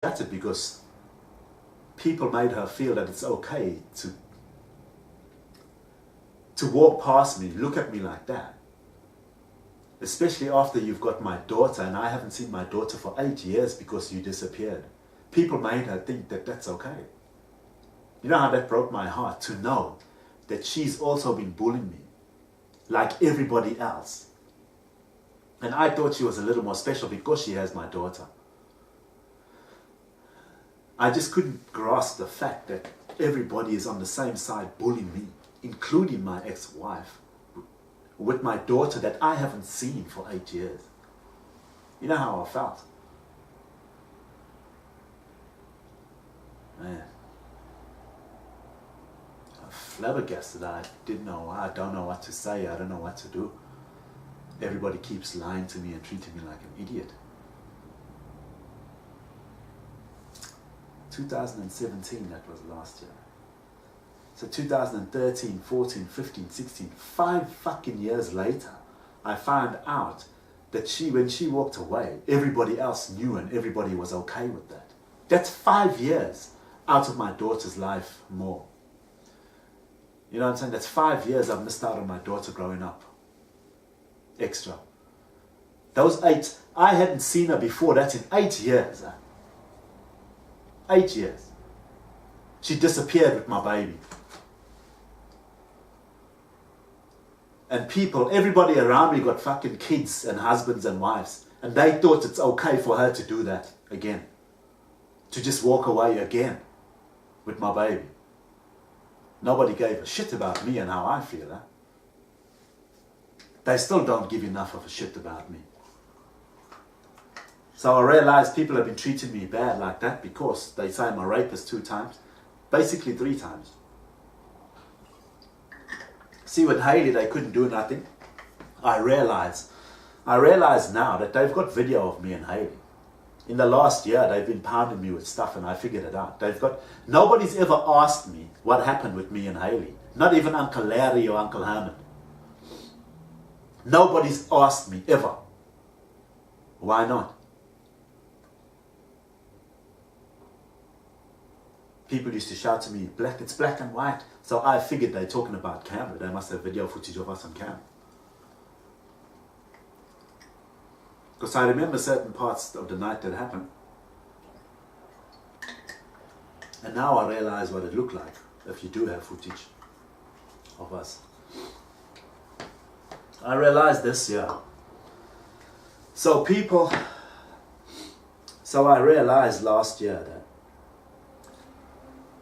shattered because people made her feel that it's okay to walk past me, look at me like that. Especially after you've got my daughter, and I haven't seen my daughter for 8 years because you disappeared. People made her think that that's okay. You know how that broke my heart, to know that she's also been bullying me like everybody else. And I thought she was a little more special because she has my daughter. I just couldn't grasp the fact that everybody is on the same side bullying me, including my ex-wife, with my daughter that I haven't seen for 8 years. You know how I felt? Man. I'm flabbergasted. I don't know what to say. I don't know what to do. Everybody keeps lying to me and treating me like an idiot. 2017, that was last year. So 2013, 14, 15, 16, 5 fucking years later, I found out that when she walked away, everybody else knew and everybody was okay with that. That's 5 years out of my daughter's life more. You know what I'm saying? That's 5 years I've missed out on my daughter growing up. Extra. Those 8, I hadn't seen her before. That's in 8 years. 8 years. She disappeared with my baby. And everybody around me got fucking kids and husbands and wives. And they thought it's okay for her to do that again. To just walk away again with my baby. Nobody gave a shit about me and how I feel. Huh? They still don't give enough of a shit about me. So I realized people have been treating me bad like that because they say I'm a rapist 2 times. Basically 3 times. See, with Hailey, they couldn't do nothing. I realize now that they've got video of me and Hailey. In the last year, they've been pounding me with stuff and I figured it out. Nobody's ever asked me what happened with me and Hailey. Not even Uncle Larry or Uncle Hammond. Nobody's asked me ever. Why not? People used to shout to me, it's black and white. So I figured they're talking about camera. They must have video footage of us on camera. Because I remember certain parts of the night that happened. And now I realize what it looked like if you do have footage of us. I realized this year. So I realized last year that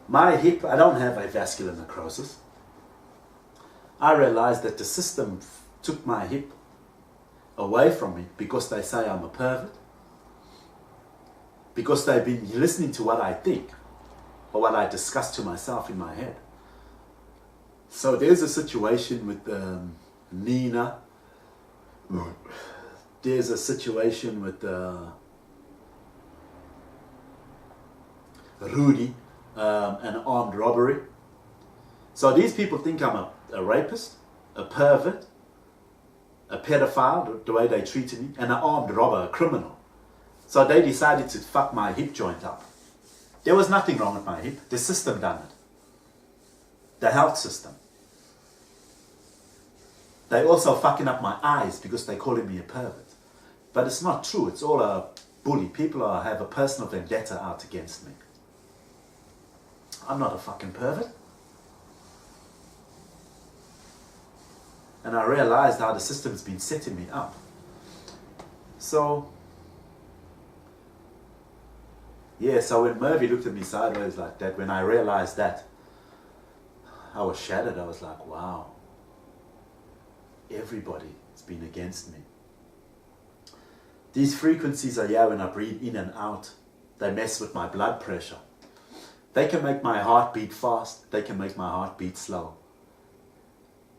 my hip, I don't have a vascular necrosis. I realized that the system took my hip away from me because they say I'm a pervert. Because they've been listening to what I think or what I discuss to myself in my head. So there's a situation with Nina. There's a situation with Rudy. An armed robbery. So these people think I'm a rapist, a pervert, a pedophile, the way they treated me, and an armed robber, a criminal. So they decided to fuck my hip joint up. There was nothing wrong with my hip. The system done it. The health system. They also fucking up my eyes because they're calling me a pervert. But it's not true. It's all a bully. People have a personal vendetta out against me. I'm not a fucking pervert. And I realized how the system's been setting me up. So, yeah, so when Mervy looked at me sideways like that, when I realized that, I was shattered. I was like, wow, everybody's been against me. These frequencies are here when I breathe in and out. They mess with my blood pressure. They can make my heart beat fast. They can make my heart beat slow.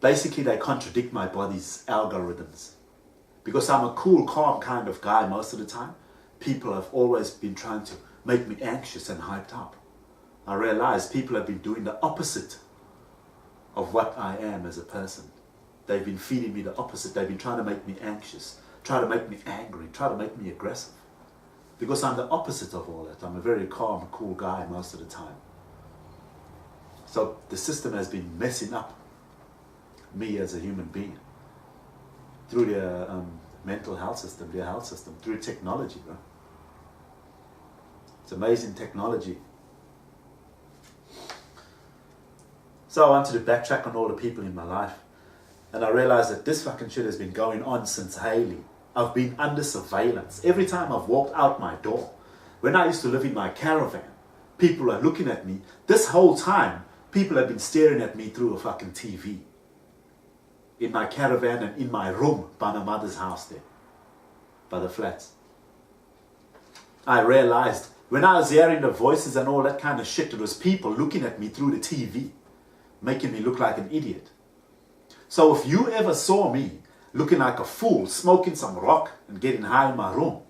Basically, they contradict my body's algorithms. Because I'm a cool, calm kind of guy most of the time, people have always been trying to make me anxious and hyped up. I realize people have been doing the opposite of what I am as a person. They've been feeding me the opposite. They've been trying to make me anxious, try to make me angry, try to make me aggressive. Because I'm the opposite of all that. I'm a very calm, cool guy most of the time. So the system has been messing up me as a human being through their mental health system, their health system, through technology, bro. It's amazing technology. So I wanted to backtrack on all the people in my life. And I realized that this fucking shit has been going on since Hailey. I've been under surveillance. Every time I've walked out my door, when I used to live in my caravan, people are looking at me. This whole time, people have been staring at me through a fucking TV. In my caravan and in my room by my mother's house there. By the flats. I realized when I was hearing the voices and all that kind of shit, it was people looking at me through the TV. Making me look like an idiot. So if you ever saw me looking like a fool, smoking some rock and getting high in my room,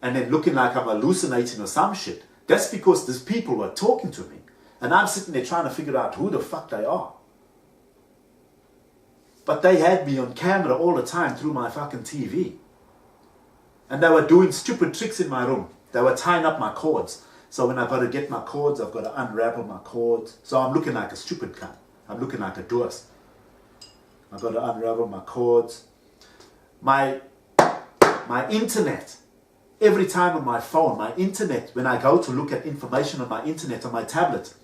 and then looking like I'm hallucinating or some shit, that's because these people were talking to me. And I'm sitting there trying to figure out who the fuck they are. But they had me on camera all the time through my fucking TV. And they were doing stupid tricks in my room. They were tying up my cords. So when I've got to get my cords, I've got to unravel my cords. So I'm looking like a stupid cunt. I'm looking like a doos. I've got to unravel my cords. My internet. Every time on my phone, my internet, when I go to look at information on my internet, on my tablet,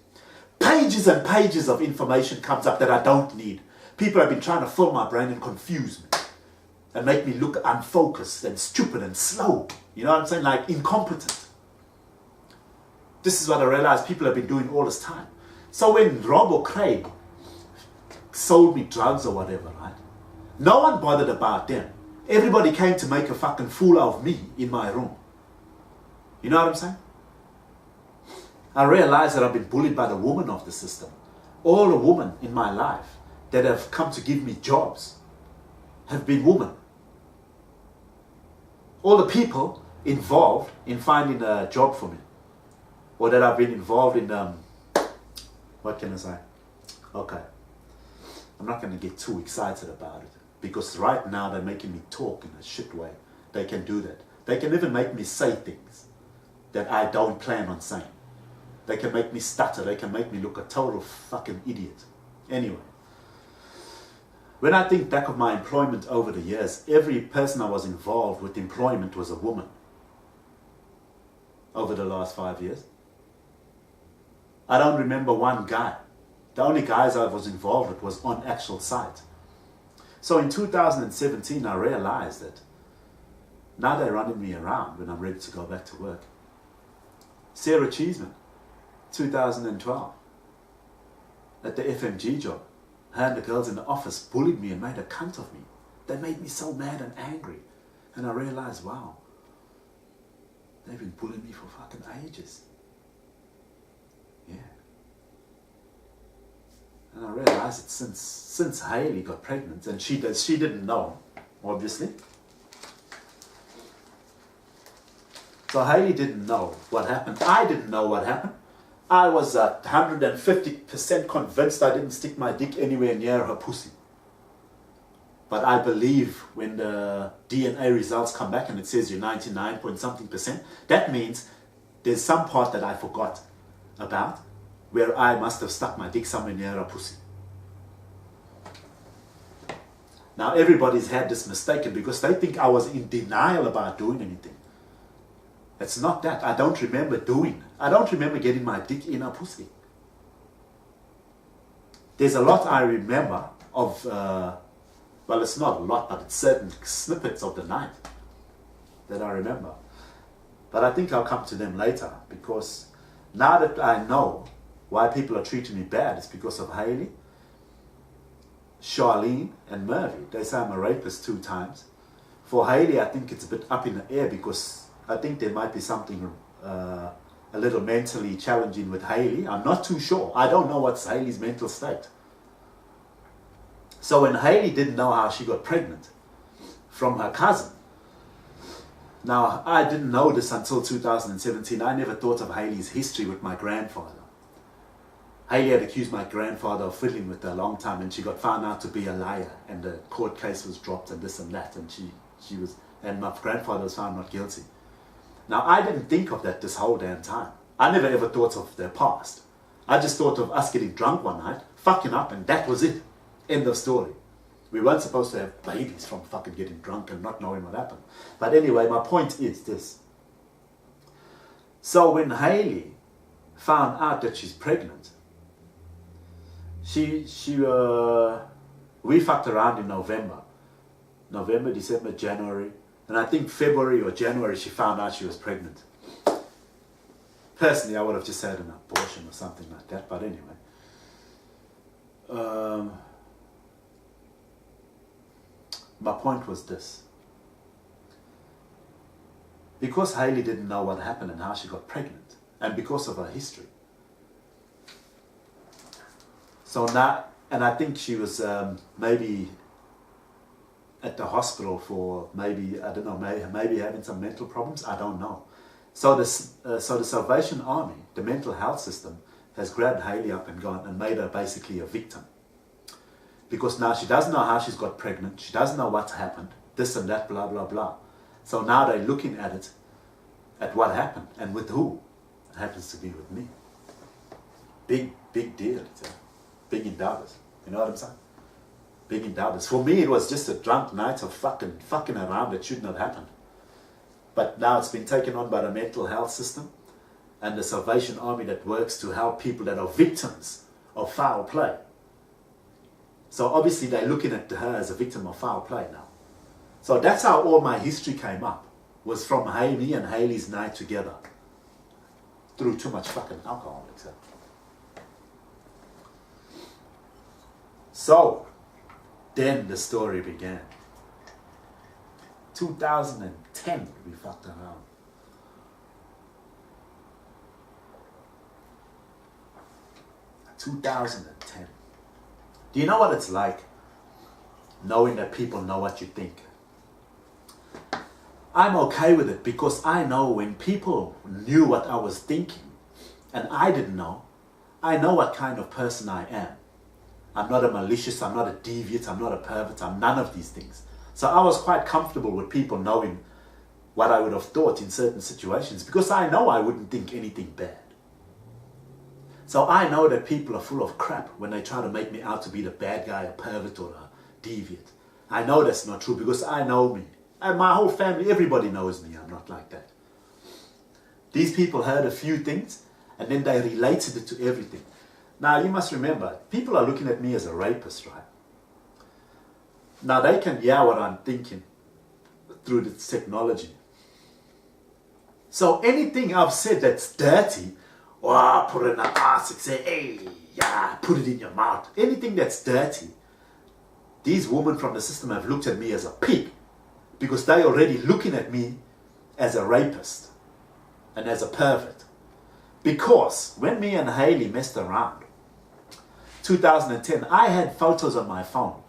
pages and pages of information comes up that I don't need. People have been trying to fill my brain and confuse me. And make me look unfocused and stupid and slow. You know what I'm saying? Like incompetent. This is what I realized people have been doing all this time. So when Rob or Craig sold me drugs or whatever, right? No one bothered about them. Everybody came to make a fucking fool out of me in my room. You know what I'm saying? I realized that I've been bullied by the women of the system. All the women in my life that have come to give me jobs have been women. All the people involved in finding a job for me. Or that I've been involved in, what can I say? Okay. I'm not going to get too excited about it. Because right now they're making me talk in a shit way. They can do that. They can even make me say things that I don't plan on saying. They can make me stutter. They can make me look a total fucking idiot. Anyway. When I think back of my employment over the years, every person I was involved with employment was a woman. Over the last 5 years. I don't remember one guy. The only guys I was involved with was on actual site. So in 2017, I realized that now they're running me around when I'm ready to go back to work. Sarah Cheeseman, 2012, at the FMG job, her and the girls in the office bullied me and made a cunt of me. They made me so mad and angry. And I realized, wow, they've been bullying me for fucking ages. Yeah. And I realized it since Hailey got pregnant, and she didn't know, obviously. So Hailey didn't know what happened. I didn't know what happened. I was 150% convinced I didn't stick my dick anywhere near her pussy. But I believe when the DNA results come back and it says you're 99 point something percent, that means there's some part that I forgot about where I must have stuck my dick somewhere near her pussy. Now everybody's had this mistaken because they think I was in denial about doing anything. It's not that. I don't remember getting my dick in a pussy. There's a lot I remember of, well, it's not a lot, but it's certain snippets of the night that I remember. But I think I'll come to them later because now that I know why people are treating me bad, it's because of Hailey, Charlene, and Mervy. They say I'm a rapist 2 times. For Hailey, I think it's a bit up in the air because I think there might be something a little mentally challenging with Hailey. I'm not too sure. I don't know what's Hailey's mental state. So when Hailey didn't know how she got pregnant from her cousin, now I didn't know this until 2017. I never thought of Hailey's history with my grandfather. Hailey had accused my grandfather of fiddling with her a long time, and she got found out to be a liar, and the court case was dropped and this and that, and she was, and my grandfather was found not guilty. Now, I didn't think of that this whole damn time. I never ever thought of their past. I just thought of us getting drunk one night, fucking up, and that was it. End of story. We weren't supposed to have babies from fucking getting drunk and not knowing what happened. But anyway, my point is this. So when Hailey found out that she's pregnant, we fucked around in November, December, January, and I think February or January she found out she was pregnant. Personally, I would have just had an abortion or something like that, but anyway. My point was this. Because Hailey didn't know what happened and how she got pregnant, and because of her history. So now, and I think she was maybe at the hospital for maybe, I don't know, maybe having some mental problems, I don't know. So the Salvation Army, the mental health system, has grabbed Hailey up and gone and made her basically a victim. Because now she doesn't know how she's got pregnant, she doesn't know what's happened, this and that, blah, blah, blah. So now they're looking at it, at what happened, and with who? It happens to be with me. Big deal, big endeavors. You know what I'm saying? Big endeavors. For me, it was just a drunk night of fucking around that shouldn't have happened. But now it's been taken on by the mental health system and the Salvation Army that works to help people that are victims of foul play. So obviously they're looking at her as a victim of foul play now. So that's how all my history came up, was from me and Hailey's night together. Through too much fucking alcohol, etc. So, then the story began. 2010, we fucked around. $2010. Do you know what it's like knowing that people know what you think? I'm okay with it because I know when people knew what I was thinking and I didn't know, I know what kind of person I am. I'm not a malicious, I'm not a deviant, I'm not a pervert, I'm none of these things. So I was quite comfortable with people knowing what I would have thought in certain situations because I know I wouldn't think anything bad. So I know that people are full of crap when they try to make me out to be the bad guy, a pervert or a deviant. I know that's not true because I know me. And my whole family, everybody knows me. I'm not like that. These people heard a few things and then they related it to everything. Now you must remember, people are looking at me as a rapist, right? Now they can hear what I'm thinking through this technology. So anything I've said that's dirty, or put it in the ass and say, hey, yeah, put it in your mouth. Anything that's dirty, these women from the system have looked at me as a pig because they're already looking at me as a rapist and as a pervert. Because when me and Hailey messed around, 2010, I had photos on my phone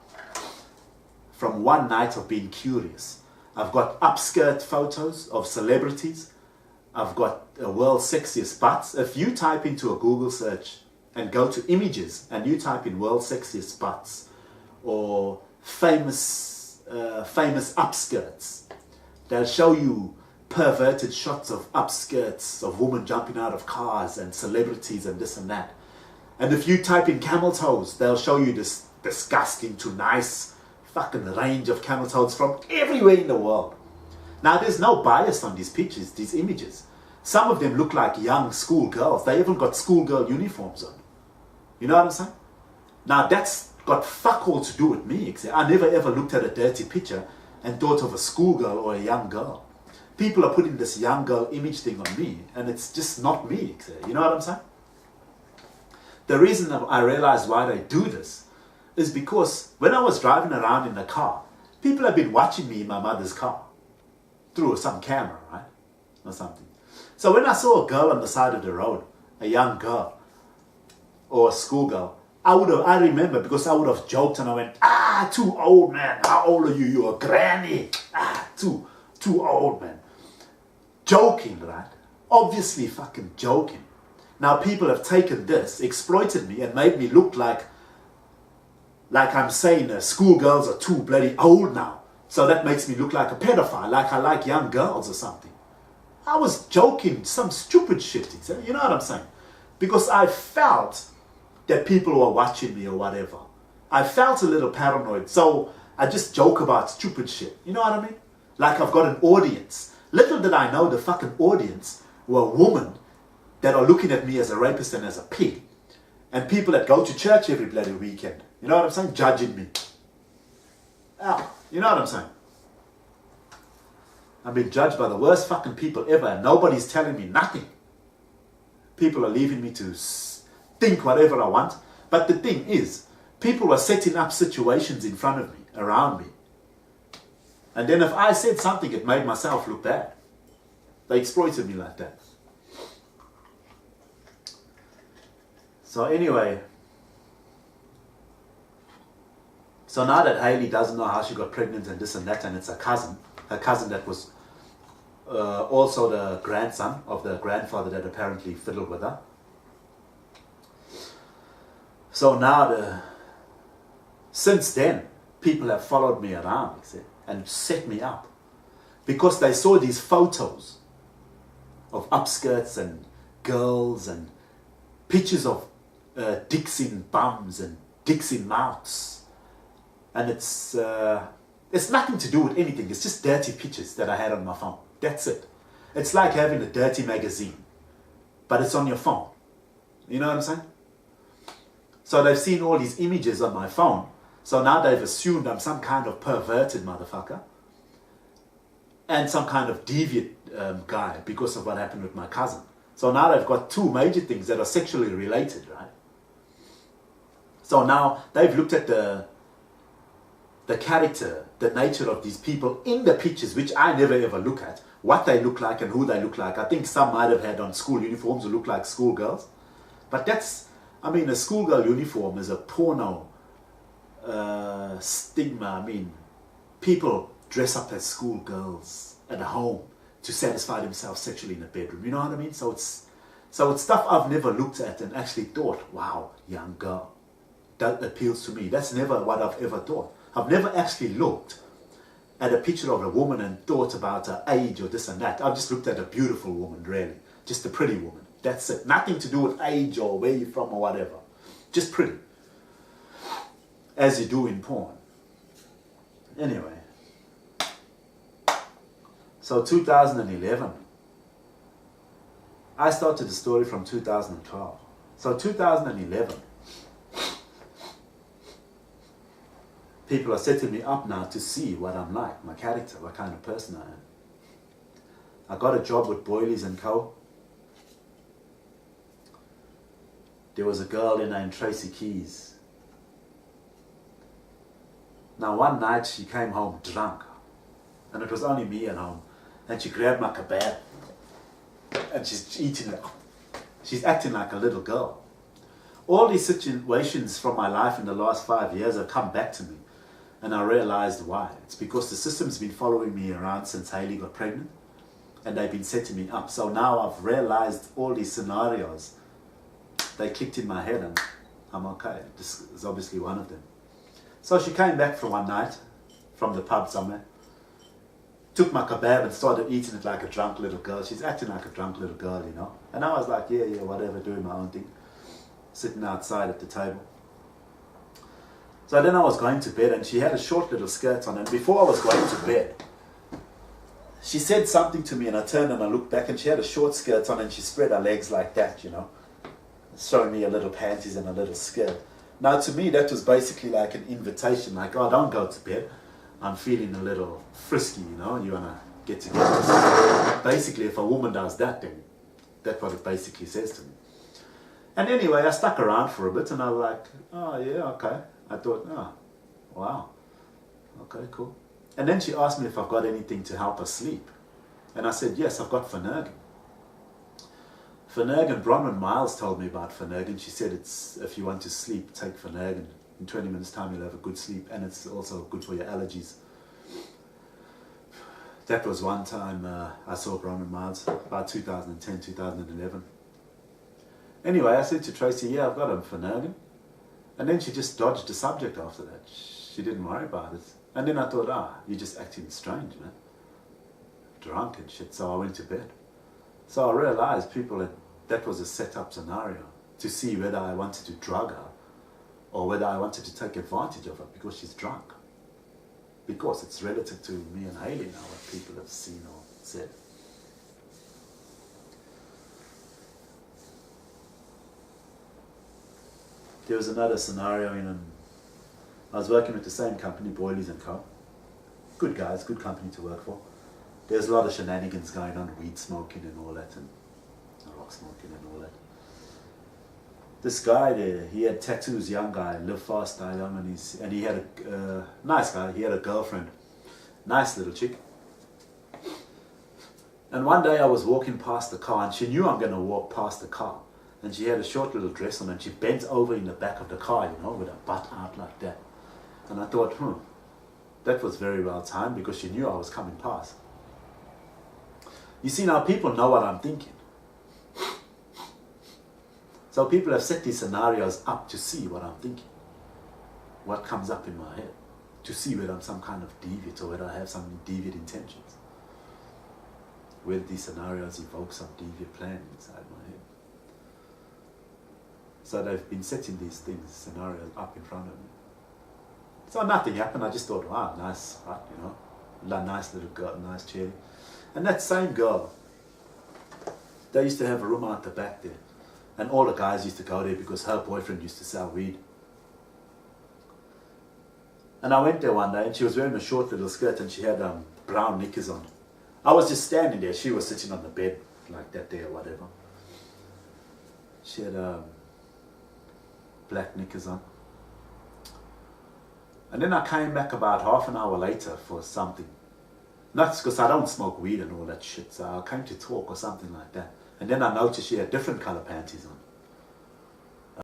from one night of being curious. I've got upskirt photos of celebrities. I've got a world's sexiest butts. If you type into a Google search and go to images and you type in world's sexiest butts or famous upskirts, they'll show you perverted shots of upskirts of women jumping out of cars and celebrities and this and that. And if you type in Cameltoes, they'll show you this disgusting to nice fucking range of Cameltoes from everywhere in the world. Now there's no bias on these pictures, these images. Some of them look like young schoolgirls. They even got schoolgirl uniforms on. You know what I'm saying? Now that's got fuck all to do with me. I never ever looked at a dirty picture and thought of a schoolgirl or a young girl. People are putting this young girl image thing on me and it's just not me. You know what I'm saying? The reason I realized why they do this is because when I was driving around in the car, people have been watching me in my mother's car through some camera, right? Or something. So when I saw a girl on the side of the road, a young girl or a schoolgirl, I remember because I would have joked and I went, too old, man. How old are you? You're a granny. Too old, man. Joking, right? Obviously fucking joking. Now people have taken this, exploited me and made me look like I'm saying schoolgirls are too bloody old now. So that makes me look like a pedophile, like I like young girls or something. I was joking, some stupid shit, you know what I'm saying? Because I felt that people were watching me or whatever. I felt a little paranoid, so I just joke about stupid shit, you know what I mean? Like I've got an audience. Little did I know the fucking audience were women that are looking at me as a rapist and as a pig. And people that go to church every bloody weekend, you know what I'm saying? Judging me. Ow, you know what I'm saying? I'm being judged by the worst fucking people ever and nobody's telling me nothing. People are leaving me to think whatever I want. But the thing is, people were setting up situations in front of me, around me. And then if I said something, it made myself look bad. They exploited me like that. So anyway, so now that Hailey doesn't know how she got pregnant and this and that, and it's her cousin that was also the grandson of the grandfather that apparently fiddled with her. So now, since then, people have followed me around and set me up because they saw these photos of upskirts and girls and pictures of dicks in bums and dicks in mouths, and it's nothing to do with anything. It's just dirty pictures that I had on my phone. That's it. It's like having a dirty magazine, but it's on your phone. You know what I'm saying? So they've seen all these images on my phone. So now they've assumed I'm some kind of perverted motherfucker and some kind of deviant guy because of what happened with my cousin. So now they've got two major things that are sexually related, right? So now they've looked at the character, the nature of these people in the pictures, which I never ever look at, what they look like and who they look like. I think some might have had on school uniforms who look like schoolgirls. But that's, I mean, a schoolgirl uniform is a porno stigma. I mean, people dress up as schoolgirls at home to satisfy themselves sexually in a bedroom. You know what I mean? So it's stuff I've never looked at and actually thought, wow, young girl, that appeals to me. That's never what I've ever thought. I've never actually looked at a picture of a woman and thought about her age or this and that. I've just looked at a beautiful woman, really. Just a pretty woman. That's it. Nothing to do with age or where you're from or whatever. Just pretty. As you do in porn. Anyway. So 2011. I started the story from 2012. So 2011. People are setting me up now to see what I'm like, my character, what kind of person I am. I got a job with Boilys and Co. There was a girl in there named Tracey Keeys. Now one night she came home drunk, and it was only me at home, and she grabbed my kebab, and she's eating it. She's acting like a little girl. All these situations from my life in the last 5 years have come back to me. And I realized why. It's because the system's been following me around since Hailey got pregnant. And they've been setting me up. So now I've realized all these scenarios. They clicked in my head and I'm okay. This is obviously one of them. So she came back for one night from the pub somewhere. Took my kebab and started eating it like a drunk little girl. She's acting like a drunk little girl, you know. And I was like, yeah, whatever, doing my own thing. Sitting outside at the table. So then I was going to bed and she had a short little skirt on, and before I was going to bed, she said something to me and I turned and I looked back and she had a short skirt on and she spread her legs like that, you know, showing me a little panties and a little skirt. Now to me that was basically like an invitation, like, oh, don't go to bed. I'm feeling a little frisky, you know, and you want to get together. Basically, if a woman does that, then that's what it basically says to me. And anyway, I stuck around for a bit and I was like, oh yeah, okay. I thought, oh, wow, okay, cool. And then she asked me if I've got anything to help her sleep. And I said, yes, I've got Finnergan. Finnergan, Bronwyn Myles told me about Finnergan. She said, it's if you want to sleep, take Finnergan. In 20 minutes time, you'll have a good sleep. And it's also good for your allergies. That was one time I saw Bronwyn Myles, about 2010, 2011. Anyway, I said to Tracey, yeah, I've got a Finnergan. And then she just dodged the subject after that. She didn't worry about it. And then I thought, you're just acting strange, man. Drunk and shit. So I went to bed. So I realized that was a set-up scenario to see whether I wanted to drug her or whether I wanted to take advantage of her because she's drunk. Because it's relative to me and Hailey now, what people have seen or said. There was another scenario I was working with the same company, Boilys and Co. Good guys, good company to work for. There's a lot of shenanigans going on, weed smoking and all that, and rock smoking and all that. This guy there, he had tattoos, young guy, lived fast, die young, and he had a nice guy, he had a girlfriend, nice little chick. And one day I was walking past the car, and she knew I'm going to walk past the car. And she had a short little dress on, and she bent over in the back of the car, with her butt out like that. And I thought, that was very well timed because she knew I was coming past. You see, now people know what I'm thinking. So people have set these scenarios up to see what I'm thinking. What comes up in my head. To see whether I'm some kind of deviant or whether I have some deviant intentions. Whether these scenarios evoke some deviant plan inside my head. So they've been setting these scenarios up in front of me. So nothing happened. I just thought, wow, nice hut, nice little girl, nice cherry. And that same girl, they used to have a room out the back there. And all the guys used to go there because her boyfriend used to sell weed. And I went there one day and she was wearing a short little skirt and she had brown knickers on. I was just standing there. She was sitting on the bed like that there or whatever. She had black knickers on. And then I came back about half an hour later for something. Not because I don't smoke weed and all that shit, so I came to talk or something like that. And then I noticed she had different color panties on.